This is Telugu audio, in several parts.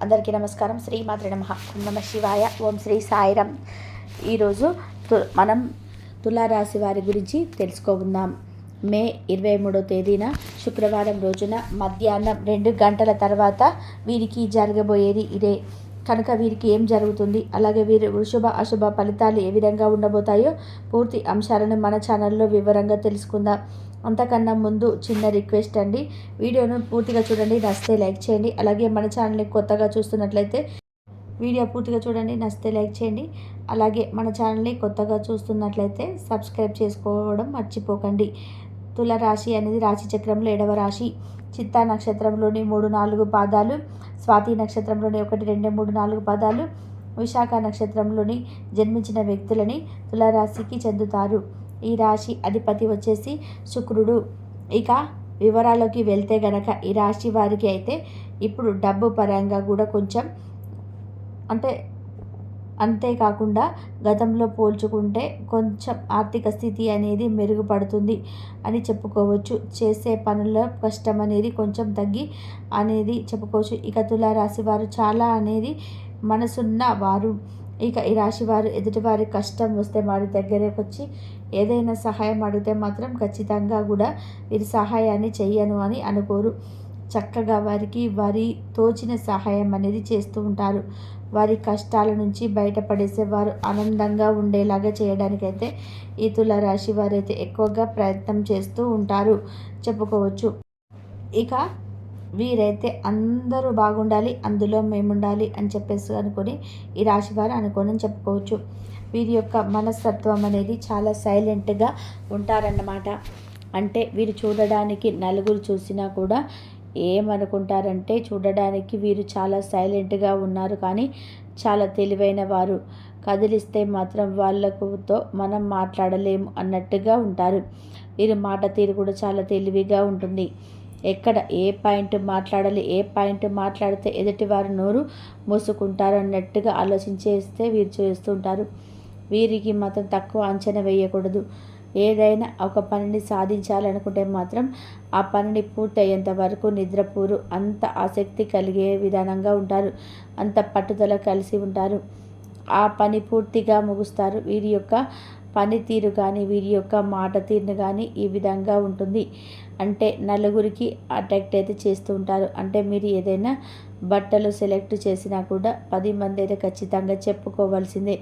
అందరికీ నమస్కారం. శ్రీమాత్రే నమః. ఓం నమ శివాయ. ఓం శ్రీ సాయిరాం. ఈరోజు మనం తులారాశి వారి గురించి తెలుసుకోకుందాం. మే 23వ తేదీన శుక్రవారం రోజున మధ్యాహ్నం 2 గంటల తర్వాత వీరికి జరగబోయేది ఇదే. కనుక వీరికి ఏం జరుగుతుంది, అలాగే వీరి శుభ అశుభ ఫలితాలు ఏ విధంగా ఉండబోతాయో పూర్తి అంశాలను మన ఛానల్లో వివరంగా తెలుసుకుందాం. అంతకన్నా ముందు చిన్న రిక్వెస్ట్ అండి, వీడియోను పూర్తిగా చూడండి, నచ్చితే లైక్ చేయండి. అలాగే మన ఛానల్ని కొత్తగా చూస్తున్నట్లయితే వీడియో పూర్తిగా చూడండి, నచ్చితే లైక్ చేయండి. అలాగే మన ఛానల్ని కొత్తగా చూస్తున్నట్లయితే సబ్స్క్రైబ్ చేసుకోవడం మర్చిపోకండి. తులారాశి అనేది రాశి చక్రంలో 7వ రాశి. చిత్తా నక్షత్రంలోని 3-4 పాదాలు, స్వాతి నక్షత్రంలోని 1, 2, 3, 4 పాదాలు, విశాఖ నక్షత్రంలోని జన్మించిన వ్యక్తులని తులారాశికి చెందుతారు. ఈ రాశి అధిపతి వచ్చేసి శుక్రుడు. ఇక వివరాల్లోకి వెళ్తే గనక ఈ రాశి వారికి అయితే ఇప్పుడు డబ్బు పరంగా కూడా కొంచెం అంతేకాకుండా గతంలో పోల్చుకుంటే కొంచెం ఆర్థిక స్థితి అనేది మెరుగుపడుతుంది అని చెప్పుకోవచ్చు. చేసే పనుల కష్టం అనేది కొంచెం తగ్గి అనేది చెప్పుకోవచ్చు. ఇక తులారాశి వారు చాలా అనేది మనసున్న వారు. ఇక ఈ రాశి వారు ఎదుటివారి కష్టం వస్తే వారి దగ్గరకు వచ్చి ఏదైనా సహాయం అడిగితే మాత్రం ఖచ్చితంగా కూడా వీరి సహాయాన్ని చెయ్యను అని అనుకోరు. చక్కగా వారి తోచిన సహాయం అనేది చేస్తూ ఉంటారు. వారి కష్టాల నుంచి బయటపడేసే వారు ఆనందంగా ఉండేలాగా చేయడానికైతే ఈ తులారాశి వారైతే ఎక్కువగా ప్రయత్నం చేస్తూ ఉంటారు చెప్పుకోవచ్చు. ఇక వీరైతే అందరూ బాగుండాలి, అందులో మేముండాలి అని చెప్పేసి అనుకొని ఈ రాశి వారు అనుకోని చెప్పుకోవచ్చు. వీరి యొక్క మనస్తత్వం అనేది చాలా సైలెంట్గా ఉంటారన్నమాట. అంటే వీరు చూడడానికి నలుగురు చూసినా కూడా ఏమనుకుంటారంటే చూడడానికి వీరు చాలా సైలెంట్గా ఉన్నారు, కానీ చాలా తెలివైన వారు. కదిలిస్తే మాత్రం వాళ్ళతో మనం మాట్లాడలేము అన్నట్టుగా ఉంటారు. వీరి మాట తీరు కూడా చాలా తెలివిగా ఉంటుంది. ఎక్కడ ఏ పాయింట్ మాట్లాడాలి, ఏ పాయింట్ మాట్లాడితే ఎదుటివారు నోరు మూసుకుంటారు అన్నట్టుగా ఆలోచించేస్తే వీరు చేస్తుంటారు. వీరికి మాత్రం తక్కువ అంచనా వేయకూడదు. ఏదైనా ఒక పనిని సాధించాలనుకుంటే మాత్రం ఆ పనిని పూర్తి అయ్యేంత వరకు నిద్రపోరు. అంత ఆసక్తి కలిగే విధానంగా ఉంటారు, అంత పట్టుదల కలిసి ఉంటారు. ఆ పని పూర్తిగా ముగుస్తారు. వీరి యొక్క పనితీరు కానీ వీరి యొక్క మాట తీరును కానీ ఈ విధంగా ఉంటుంది. అంటే నలుగురికి అట్రాక్ట్ అయితే చేస్తూ ఉంటారు. అంటే మీరు ఏదైనా బట్టలు సెలెక్ట్ చేసినా కూడా 10 మంది అయితే ఖచ్చితంగా చెప్పుకోవాల్సిందే,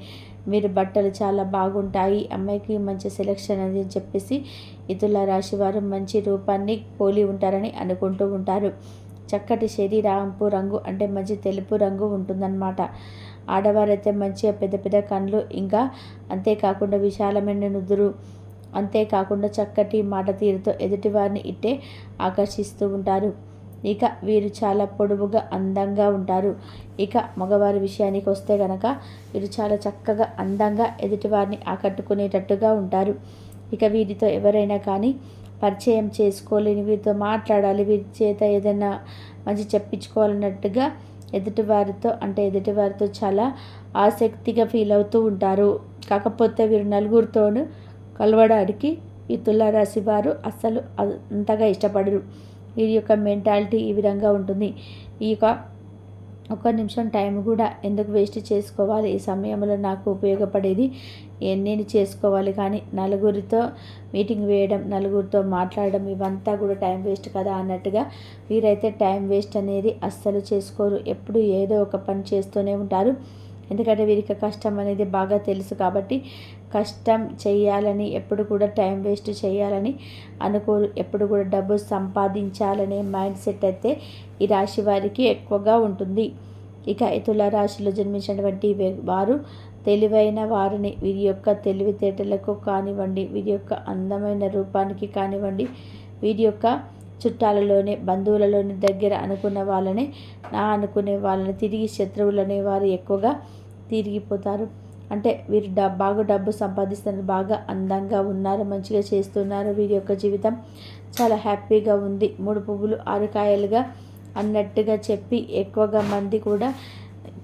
మీరు బట్టలు చాలా బాగుంటాయి, అమ్మాయికి మంచి సెలెక్షన్ అని చెప్పేసి ఈ తులారాశి వారు మంచి రూపాన్ని పోలి ఉంటారని అనుకుంటూ ఉంటారు. చక్కటి శరీరంపు రంగు అంటే మంచి తెలుపు రంగు ఉంటుందన్నమాట. ఆడవారైతే మంచిగా పెద్ద పెద్ద కళ్ళు, ఇంకా అంతేకాకుండా విశాలమైన నుదురు, అంతేకాకుండా చక్కటి మాట తీరుతో ఎదుటివారిని ఇట్టే ఆకర్షిస్తూ ఉంటారు. ఇక వీరు చాలా పొడవుగా అందంగా ఉంటారు. ఇక మగవారి విషయానికి వస్తే కనుక వీరు చాలా చక్కగా అందంగా ఎదుటివారిని ఆకట్టుకునేటట్టుగా ఉంటారు. ఇక వీరితో ఎవరైనా కానీ పరిచయం చేసుకోలేని, వీరితో మాట్లాడాలి, వీరి చేత ఏదైనా మంచి చెప్పించుకోవాలన్నట్టుగా ఎదుటివారితో చాలా ఆసక్తిగా ఫీల్ అవుతూ ఉంటారు. కాకపోతే వీరు నలుగురితోనూ కలవడానికి ఈ తులారాశి వారు అస్సలు అంతగా ఇష్టపడరు. వీరి యొక్క మెంటాలిటీ ఈ విధంగా ఉంటుంది. ఒక నిమిషం టైం కూడా ఎందుకు వేస్ట్ చేసుకోవాలి, ఈ సమయంలో నాకు ఉపయోగపడేది నేను చేసుకోవాలి, కానీ నలుగురితో మీటింగ్ వేయడం, నలుగురితో మాట్లాడడం ఇవంతా కూడా టైం వేస్ట్ కదా అన్నట్టుగా వీరైతే టైం వేస్ట్ అనేది అస్సలు చేసుకోరు. ఎప్పుడు ఏదో ఒక పని చేస్తూనే ఉంటారు. ఎందుకంటే వీరికి కష్టం అనేది బాగా తెలుసు కాబట్టి కష్టం చేయాలని, ఎప్పుడు కూడా టైం వేస్ట్ చేయాలని అనుకోరు. ఎప్పుడు కూడా డబ్బు సంపాదించాలనే మైండ్ సెట్ అయితే ఈ రాశి వారికి ఎక్కువగా ఉంటుంది. ఇక తులారాశిలో జన్మించినటువంటి వారు తెలివైన వారిని. వీరి యొక్క తెలివితేటలకు కానివ్వండి, వీరి యొక్క అందమైన రూపానికి కానివ్వండి, వీరి యొక్క చుట్టాలలోనే, బంధువులలోని దగ్గర అనుకున్న అనుకునే వాళ్ళని తిరిగి శత్రువులనే వారు ఎక్కువగా తిరిగిపోతారు. అంటే వీరు బాగా డబ్బు సంపాదిస్తున్నారు, బాగా అందంగా ఉన్నారు, మంచిగా చేస్తున్నారు, వీరి యొక్క జీవితం చాలా హ్యాపీగా ఉంది, 3 పువ్వులు 6 కాయలుగా అన్నట్టుగా చెప్పి ఎక్కువగా మంది కూడా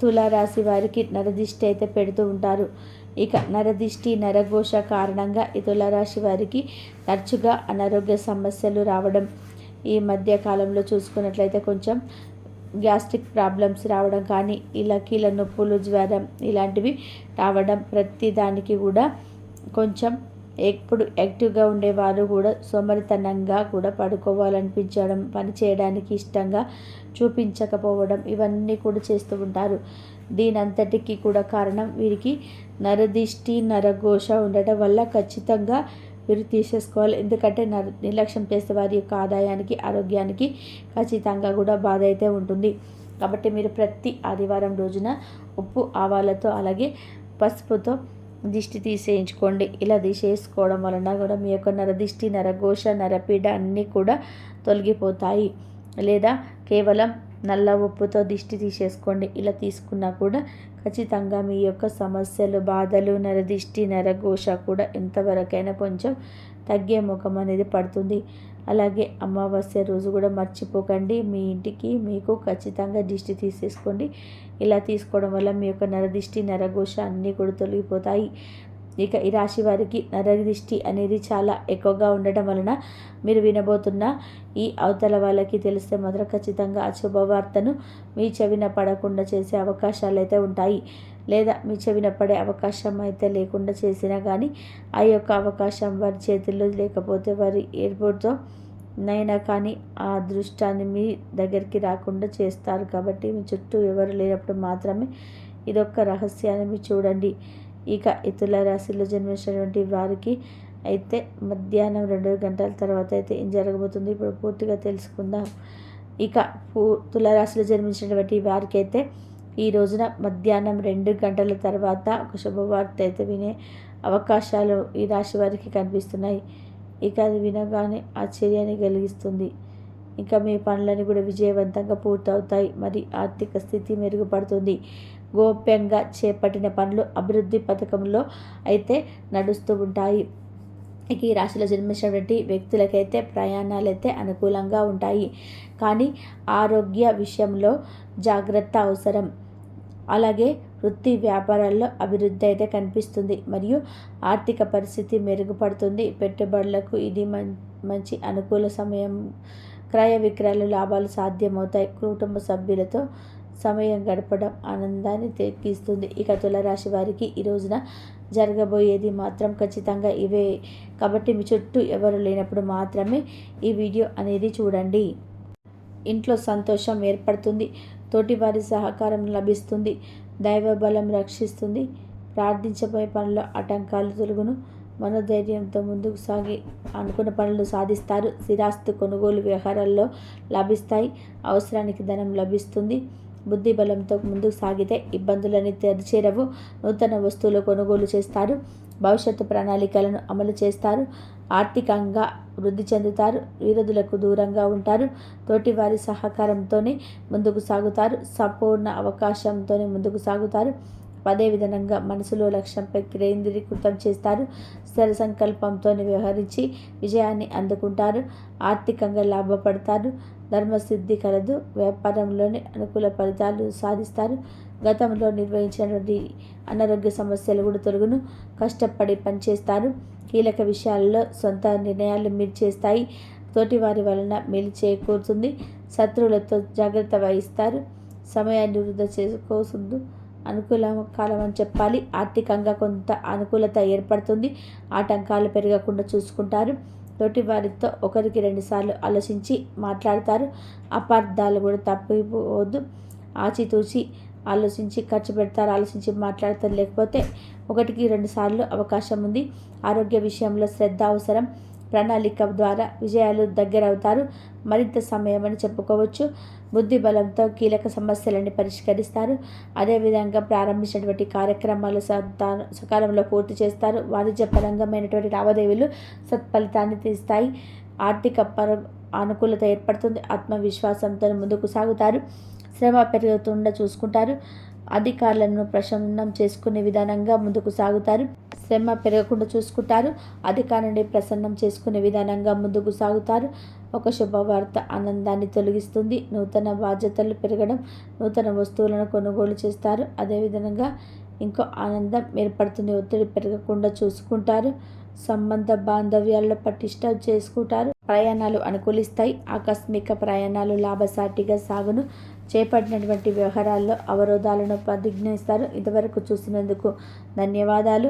తులారాశి వారికి నరదిష్టి అయితే పెడుతూ ఉంటారు. ఇక నరదిష్టి, నరఘోష కారణంగా ఈ తులారాశి వారికి తరచుగా అనారోగ్య సమస్యలు రావడం ఈ మధ్య కాలంలో చూసుకున్నట్లయితే కొంచెం గ్యాస్ట్రిక్ ప్రాబ్లమ్స్ రావడం కానీ, ఇలా కీళ్ళ నొప్పులు, జ్వరం ఇలాంటివి రావడం, ప్రతి దానికి కూడా కొంచెం ఎప్పుడు యాక్టివ్గా ఉండేవారు కూడా సోమరితనంగా కూడా పడుకోవాలనిపించడం, పని చేయడానికి ఇష్టంగా చూపించకపోవడం, ఇవన్నీ కూడా చేస్తూ ఉంటారు. దీనంతటికీ కూడా కారణం వీరికి నరదిష్టి, నరఘోష ఉండటం వల్ల ఖచ్చితంగా వీరు తీసేసుకోవాలి. ఎందుకంటే నిర్లక్ష్యం చేస్తే వారి యొక్క ఆదాయానికి, ఆరోగ్యానికి ఖచ్చితంగా కూడా బాధ అయితే ఉంటుంది. కాబట్టి మీరు ప్రతి ఆదివారం రోజున ఉప్పు, ఆవాలతో అలాగే పసుపుతో దిష్టి తీసేయించుకోండి. ఇలా తీసేసుకోవడం వలన కూడా మీ యొక్క నరదిష్టి, నరఘోష, నరపీడ అన్నీ కూడా తొలగిపోతాయి. లేదా కేవలం నల్ల ఉప్పుతో దిష్టి తీసేసుకోండి. ఇలా తీసుకున్నా కూడా ఖచ్చితంగా మీ యొక్క సమస్యలు, బాధలు, నరదిష్టి, నరఘోష కూడా ఎంతవరకైనా కొంచెం తగ్గే ముఖం అనేది పడుతుంది. అలాగే అమావాస్య రోజు కూడా మర్చిపోకండి, మీ ఇంటికి మీకు ఖచ్చితంగా దిష్టి తీసేసుకోండి. ఇలా తీసుకోవడం వల్ల మీ యొక్క నరదిష్టి, నరఘోష అన్నీ కూడా తొలగిపోతాయి. ఇక ఈ రాశి వారికి నరదిష్టి అనేది చాలా ఎక్కువగా ఉండటం వలన మీరు వినబోతున్న ఈ అవతల వాళ్ళకి తెలిస్తే మాత్రం ఖచ్చితంగా ఆ శుభవార్తను మీ చెవిన పడకుండా చేసే అవకాశాలు అయితే ఉంటాయి. లేదా మీ చెవిన పడే అవకాశం అయితే లేకుండా చేసినా కానీ ఆ యొక్క అవకాశం వారి చేతుల్లో లేకపోతే వారి ఏర్పాటుతో నైనా కానీ ఆ అదృష్టాన్ని మీ దగ్గరికి రాకుండా చేస్తారు. కాబట్టి మీ చుట్టూ ఎవరు లేనప్పుడు మాత్రమే ఇదొక్క రహస్యాన్ని మీరు చూడండి. ఇక ఈ తులారాశిలో జన్మించినటువంటి వారికి అయితే మధ్యాహ్నం 2 గంటల తర్వాత అయితే ఏం జరగబోతుంది ఇప్పుడు పూర్తిగా తెలుసుకుందాం. ఇక తులారాశిలో జన్మించినటువంటి వారికి అయితే ఈ రోజున మధ్యాహ్నం 2 గంటల తర్వాత ఒక శుభవార్త అయితే వినే అవకాశాలు ఈ రాశి వారికి కనిపిస్తున్నాయి. ఇక అది వినగానే ఆశ్చర్యాన్ని కలిగిస్తుంది. ఇంకా మీ పనులన్నీ కూడా విజయవంతంగా పూర్తవుతాయి. మరి ఆర్థిక స్థితి మెరుగుపడుతుంది. గోప్యంగా చేపట్టిన పనులు అభివృద్ధి పథకంలో అయితే నడుస్తూ ఉంటాయి. ఇక ఈ రాశిలో జన్మించినటువంటి వ్యక్తులకైతే ప్రయాణాలు అయితే అనుకూలంగా ఉంటాయి. కానీ ఆరోగ్య విషయంలో జాగ్రత్త అవసరం. అలాగే వృత్తి వ్యాపారాల్లో అభివృద్ధి అయితే కనిపిస్తుంది. మరియు ఆర్థిక పరిస్థితి మెరుగుపడుతుంది. పెట్టుబడులకు ఇది మంచి అనుకూల సమయం. క్రయ విక్రయాలు లాభాలు సాధ్యమవుతాయి. కుటుంబ సభ్యులతో సమయం గడపడం ఆనందాన్ని తెప్పిస్తుంది. ఇక తులారాశి వారికి ఈ రోజున జరగబోయేది మాత్రం ఖచ్చితంగా ఇవే. కాబట్టి మీ చుట్టూ ఎవరు లేనప్పుడు మాత్రమే ఈ వీడియో అనేది చూడండి. ఇంట్లో సంతోషం ఏర్పడుతుంది. తోటివారి సహకారం లభిస్తుంది. దైవ బలం రక్షిస్తుంది. ప్రార్థించబోయే పనుల్లో ఆటంకాలు తొలగును. మనోధైర్యంతో ముందుకు సాగి అనుకున్న పనులు సాధిస్తారు. స్థిరాస్తి కొనుగోలు వ్యవహారాల్లో లభిస్తాయి. అవసరానికి ధనం లభిస్తుంది. బుద్ధి బలంతో ముందుకు సాగితే ఇబ్బందులని తెరిచేరవు. నూతన వస్తువులు కొనుగోలు చేస్తారు. భవిష్యత్తు ప్రణాళికలను అమలు చేస్తారు. ఆర్థికంగా వృద్ధి చెందుతారు. విరోధులకు దూరంగా ఉంటారు. తోటివారి సహకారంతోనే ముందుకు సాగుతారు. సంపూర్ణ అవకాశంతోనే ముందుకు సాగుతారు. అదే విధంగా మనసులో లక్ష్యంపై కేంద్రీకృతం చేస్తారు. స్థిర సంకల్పంతో వ్యవహరించి విజయాన్ని అందుకుంటారు. ఆర్థికంగా లాభపడతారు. ధర్మసిద్ధి కలదు. వ్యాపారంలోని అనుకూల ఫలితాలు సాధిస్తారు. గతంలో నిర్వహించినటువంటి అనారోగ్య సమస్యలు కూడా తొలగును. కష్టపడి పనిచేస్తారు. కీలక విషయాల్లో సొంత నిర్ణయాలు మీరు చేస్తాయి. తోటివారి వలన మేలు చేకూరుతుంది. శత్రువులతో జాగ్రత్త వహిస్తారు. సమయాన్ని వృధా చేసుకోవద్దు. అనుకూల కాలం అని చెప్పాలి. ఆర్థికంగా కొంత అనుకూలత ఏర్పడుతుంది. ఆటంకాలు పెరగకుండా చూసుకుంటారు. తోటి వారితో ఒకరికి 2 సార్లు ఆలోచించి మాట్లాడతారు. అపార్థాలు కూడా తప్పిపోవద్దు. ఆచితూచి ఆలోచించి ఖర్చు పెడతారు. ఆలోచించి మాట్లాడతారు. లేకపోతే 1కి 2 సార్లు అవకాశం ఉంది. ఆరోగ్య విషయంలో శ్రద్ధ అవసరం. ప్రణాళిక ద్వారా విజయాలు దగ్గరవుతారు. మరింత సమయం అని చెప్పుకోవచ్చు. బుద్ధి బలంతో కీలక సమస్యలన్నీ పరిష్కరిస్తారు. అదేవిధంగా ప్రారంభించినటువంటి కార్యక్రమాలు సకాలంలో పూర్తి చేస్తారు. వాణిజ్యపరంగమైనటువంటి లావాదేవీలు సత్ఫలితాన్ని తీస్తాయి. ఆర్థిక అనుకూలత ఏర్పడుతుంది. ఆత్మవిశ్వాసంతో ముందుకు సాగుతారు. శ్రమ పెరుగుతుండా చూసుకుంటారు. అధికారులను ప్రసన్నం చేసుకునే విధానంగా ముందుకు సాగుతారు. శ్రమ పెరగకుండా చూసుకుంటారు. అధికారాన్ని ప్రసన్నం చేసుకునే విధానంగా ముందుకు సాగుతారు. ఒక శుభవార్త ఆనందాన్ని తొలగిస్తుంది. నూతన బాధ్యతలు పెరగడం, నూతన వస్తువులను కొనుగోలు చేస్తారు. అదేవిధంగా ఇంకో ఆనందం ఏర్పడుతుంది. ఒత్తిడి పెరగకుండా చూసుకుంటారు. సంబంధ బాంధవ్యాల్లో పటిష్టం చేసుకుంటారు. ప్రయాణాలు అనుకూలిస్తాయి. ఆకస్మిక ప్రయాణాలు లాభసాటిగా సాగును. చేపట్టినటువంటి వ్యవహారాల్లో అవరోధాలను ప్రతిఘ్నిస్తారు. ఇంతవరకు చూసినందుకు ధన్యవాదాలు.